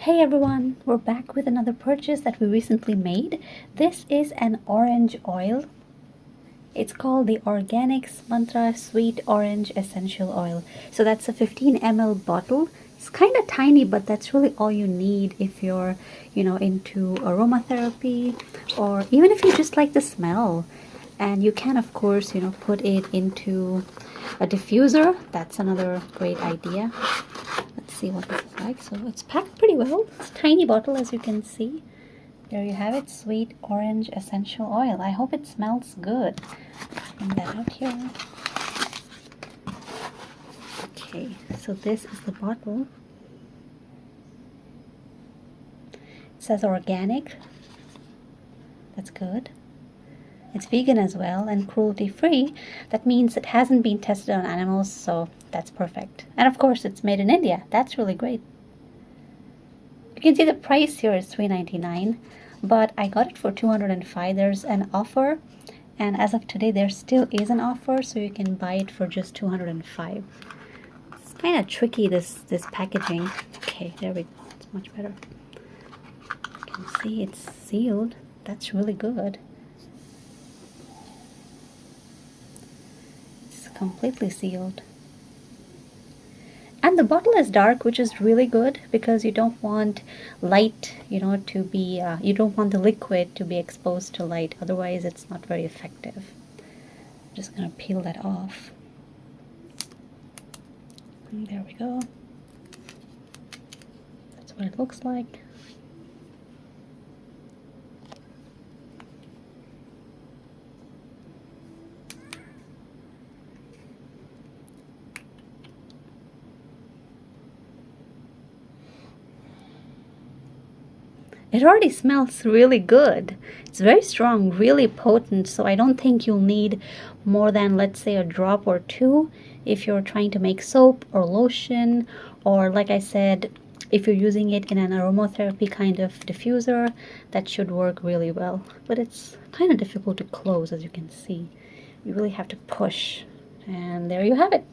Hey everyone, we're back with another purchase that we recently made. This is an orange oil. It's called the Organix Mantra Sweet Orange Essential Oil. So that's a 15 ml bottle. It's kind of tiny, but that's really all you need if you're, into aromatherapy, or even if you just like the smell. And you can, of course, put it into a diffuser. That's another great idea. Let's see what this is like. So it's packed pretty well. It's a tiny bottle, as you can see. There you have it, sweet orange essential oil. I hope it smells good. Bring that out here. Okay, so this is the bottle. It says organic. That's good. It's vegan as well and cruelty-free. That means it hasn't been tested on animals, so that's perfect. And of course, it's made in India. That's really great. You can see the price here is $3.99, but I got it for $205. There's an offer, and as of today, there still is an offer, so you can buy it for just $205. It's kind of tricky, this packaging. Okay, there we go. It's much better. You can see it's sealed. That's really good. Completely sealed, and the bottle is dark, which is really good because you don't want light, to be you don't want the liquid to be exposed to light, otherwise it's not very effective. I'm just gonna peel that off. And there we go. That's what it looks like. It already smells really good. It's very strong, really potent, so I don't think you'll need more than, let's say, a drop or two if you're trying to make soap or lotion, or like I said, if you're using it in an aromatherapy kind of diffuser, that should work really well. But it's kind of difficult to close, as you can see. You really have to push. And there you have it.